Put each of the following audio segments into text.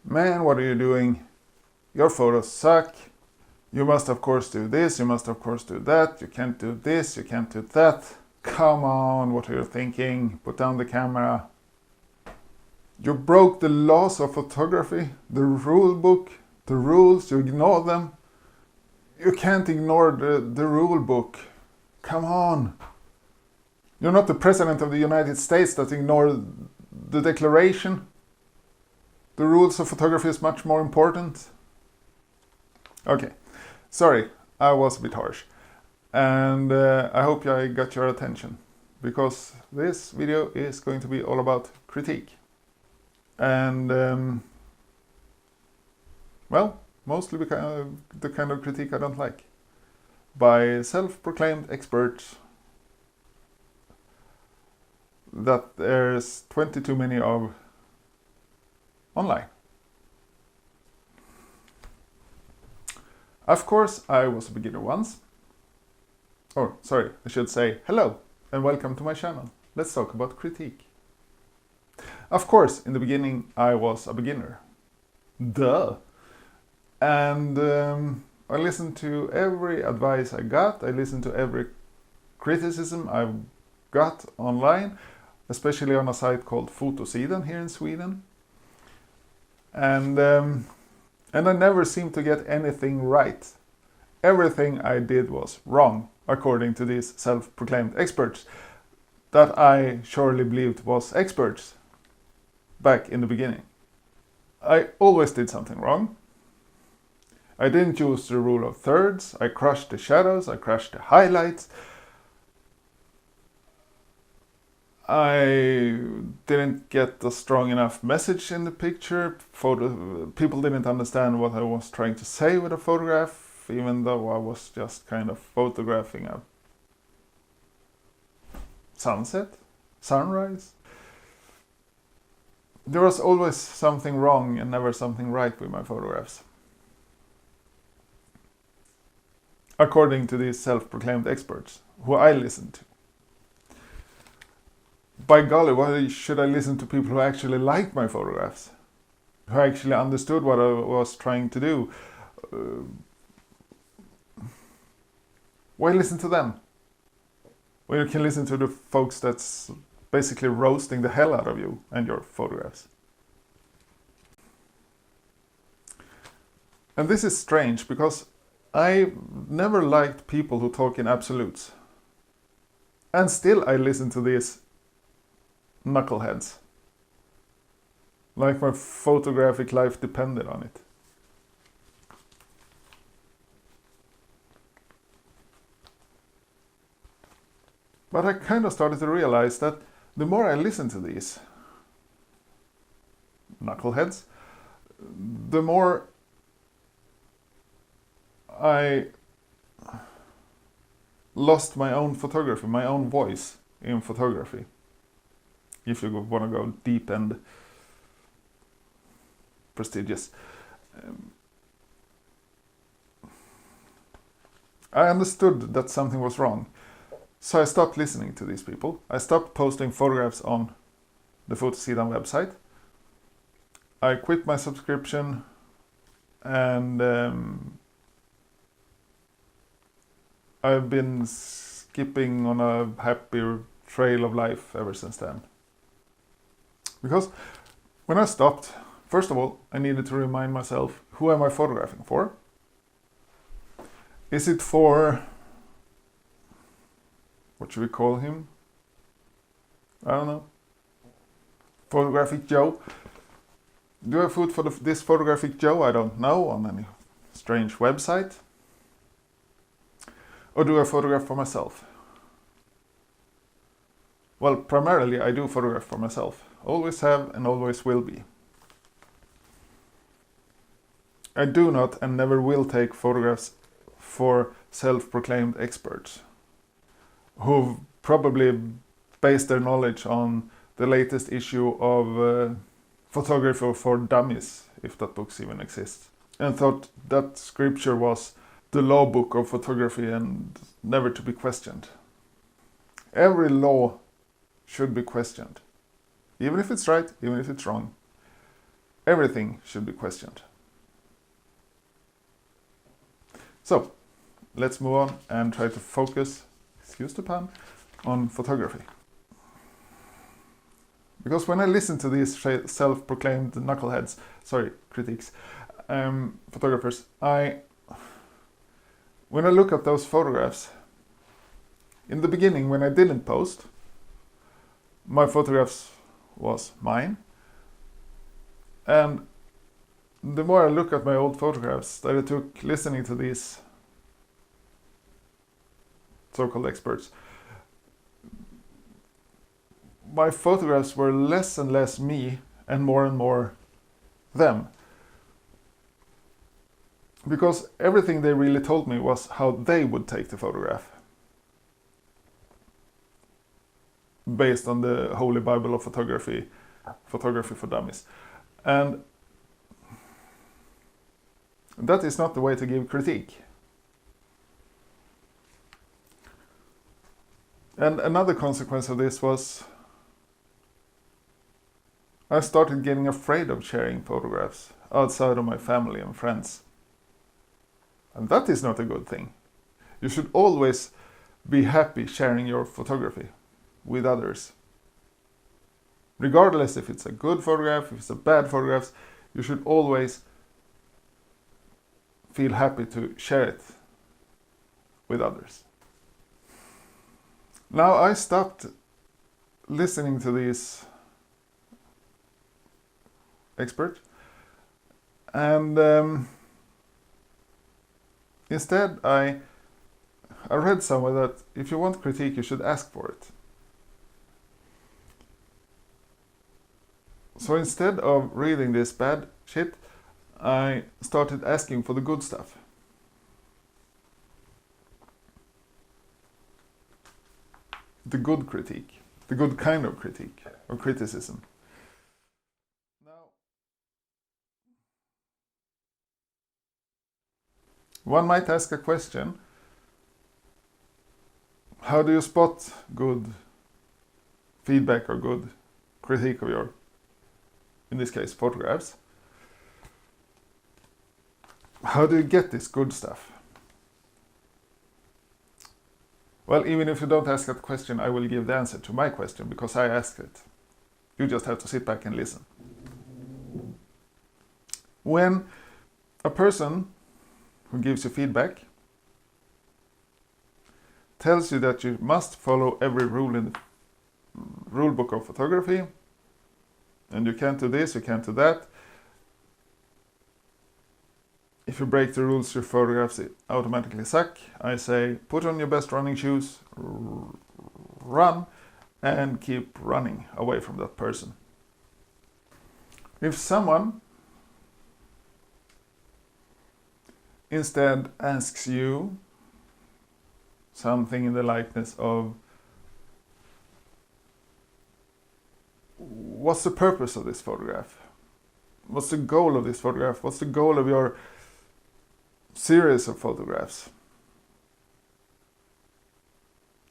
man, what are you doing? Your photos suck. You must of course do this, you must of course do that, you can't do this, you can't do that. Come on, what are you thinking? Put down the camera. You broke the laws of photography, the rule book, the rules, you ignore them. You can't ignore the rule book. Come on. You're not the President of the United States that ignore the Declaration. The rules of photography is much more important. Okay, sorry, I was a bit harsh. And I hope I got your attention, because this video is going to be all about critique. And, well, mostly the kind of critique I don't like. By self-proclaimed experts that there's 20 too many of online. Of course, I was a beginner once. Or, sorry, I should say hello and welcome to my channel. Let's talk about critique. Of course, in the beginning, I was a beginner. Duh! And I listened to every advice I got. I listened to every criticism I got online, especially on a site called Wabi-sabi here in Sweden. And I never seemed to get anything right. Everything I did was wrong, according to these self-proclaimed experts that I surely believed was experts back in the beginning. I always did something wrong. I didn't use the rule of thirds, I crushed the shadows, I crushed the highlights. I didn't get a strong enough message in the picture. People didn't understand what I was trying to say with a photograph, even though I was just kind of photographing a sunset, sunrise. There was always something wrong and never something right with my photographs, according to these self-proclaimed experts who I listened to. By golly, why should I listen to people who actually liked my photographs? Who actually understood what I was trying to do? Why listen to them? Well, you can listen to the folks that's basically roasting the hell out of you and your photographs. And this is strange, because I never liked people who talk in absolutes. And still I listen to these knuckleheads. Like my photographic life depended on it. But I kind of started to realize that the more I listen to these knuckleheads, the more I lost my own photography, my own voice in photography. If you want to go deep and prestigious. I understood that something was wrong. So I stopped listening to these people. I stopped posting photographs on the Wabi-sabi website. I quit my subscription, and I've been skipping on a happy trail of life ever since then. Because when I stopped, first of all, I needed to remind myself, who am I photographing for? Is it for, what should we call him? I don't know. Photographic Joe? Do I put for this Photographic Joe I don't know on any strange website? Or do I photograph for myself? Well, primarily I do photograph for myself. Always have and always will be. I do not and never will take photographs for self-proclaimed experts who've probably based their knowledge on the latest issue of Photography for Dummies, if that book even exists, and thought that scripture was the law book of photography and never to be questioned. Every law should be questioned, even if it's right, even if it's wrong. everything should be questioned. So, let's move on and try to focus, excuse the pun, on photography. Because when I listen to these self-proclaimed knuckleheads, critiques, photographers, when I look at those photographs, in the beginning when I didn't post, my photographs was mine. And the more I look at my old photographs that I took listening to these so-called experts, my photographs were less and less me and more them. Because everything they really told me was how they would take the photograph. Based on the Holy Bible of photography for dummies. And that is not the way to give critique. And another consequence of this was I started getting afraid of sharing photographs outside of my family and friends. And that is not a good thing. You should always be happy sharing your photography with others. Regardless if it's a good photograph, if it's a bad photograph, you should always feel happy to share it with others. Now I stopped listening to these experts and instead I read somewhere that if you want critique you should ask for it. So instead of reading this bad shit, I started asking for the good stuff. The good critique, the good kind of critique or criticism. Now, one might ask a question: how do you spot good feedback or good critique of your, in this case, photographs? How do you get this good stuff? Well, even if you don't ask that question, I will give the answer to my question because I asked it. You just have to sit back and listen. When a person who gives you feedback tells you that you must follow every rule in the rule book of photography, and you can't do this, you can't do that. If you break the rules, your photographs automatically suck. I say, put on your best running shoes, run, and keep running away from that person. If someone instead asks you something in the likeness of, what's the purpose of this photograph? What's the goal of this photograph? What's the goal of your series of photographs?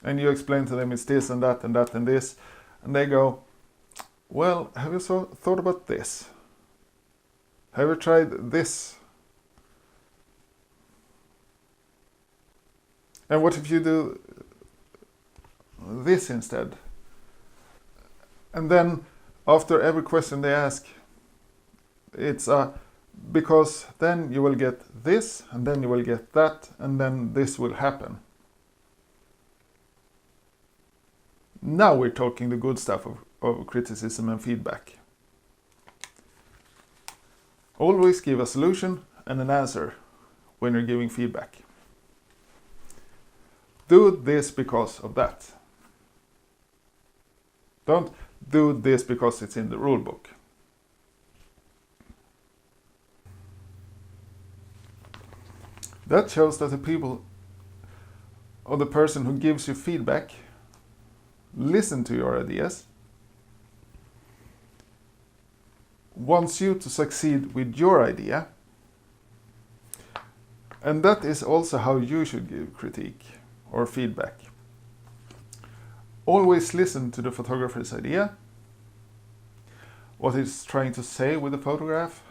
And you explain to them it's this and that and that and this, and they go, well, have you thought about this? Have you tried this? And what if you do this instead? And then after every question they ask, it's because then you will get this, and then you will get that, and then this will happen. Now we're talking the good stuff of criticism and feedback. Always give a solution and an answer when you're giving feedback. Do this because of that. Don't do this because it's in the rule book. That shows that the people or the person who gives you feedback listen to your ideas, wants you to succeed with your idea, and that is also how you should give critique or feedback. Always listen to the photographer's idea. what it's trying to say with the photograph.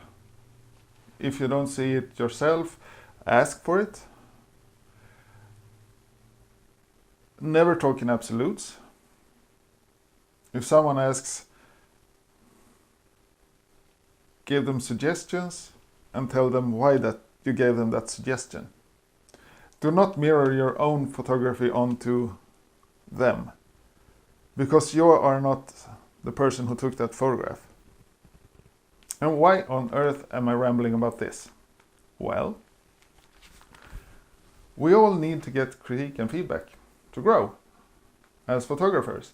If you don't see it yourself, ask for it. Never talk in absolutes. If someone asks, give them suggestions and tell them why that you gave them that suggestion. Do not mirror your own photography onto them, because you are not the person who took that photograph. And why on earth am I rambling about this? Well, we all need to get critique and feedback to grow as photographers.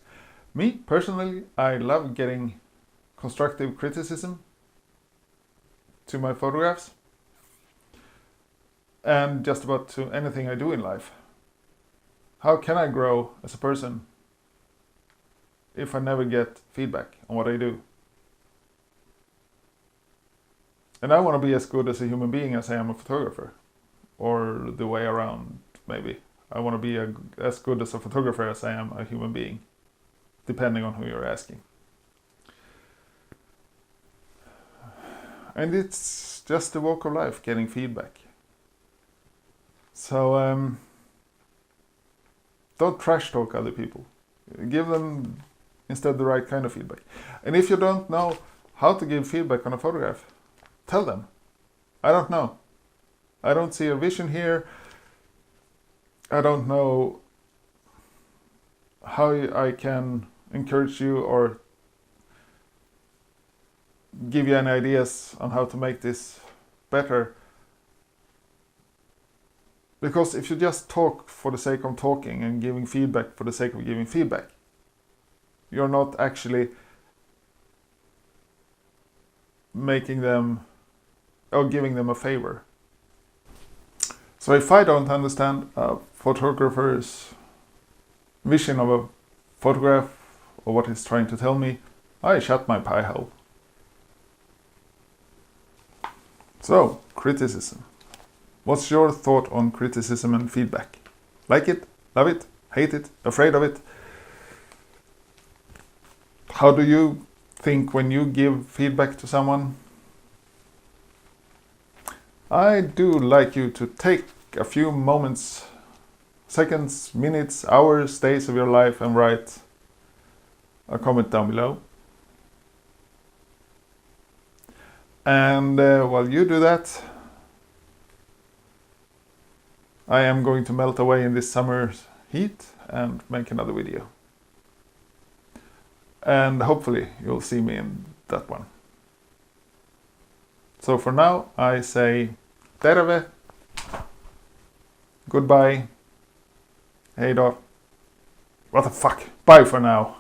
Me, personally, I love getting constructive criticism to my photographs and just about to anything I do in life. How can I grow as a person if I never get feedback on what I do? And I want to be as good as a human being as I am a photographer, or the way around, maybe. I want to be as good as a photographer as I am a human being, depending on who you're asking. And it's just a walk of life, getting feedback. So don't trash talk other people. Give them instead the right kind of feedback. And if you don't know how to give feedback on a photograph, tell them. I don't know. I don't see a vision here. I don't know how I can encourage you or give you any ideas on how to make this better. Because if you just talk for the sake of talking and giving feedback for the sake of giving feedback, you're not actually making them or giving them a favor. So if I don't understand a photographer's vision of a photograph or what he's trying to tell me, I shut my pie hole. So, criticism. What's your thought on criticism and feedback? Like it? Love it? Hate it? Afraid of it? How do you think when you give feedback to someone? I do like you to take a few moments, seconds, minutes, hours, days of your life and write a comment down below. And while you do that, I am going to melt away in this summer's heat and make another video. And hopefully you'll see me in that one. So for now, I say terve, goodbye, hej då, what the fuck, bye for now.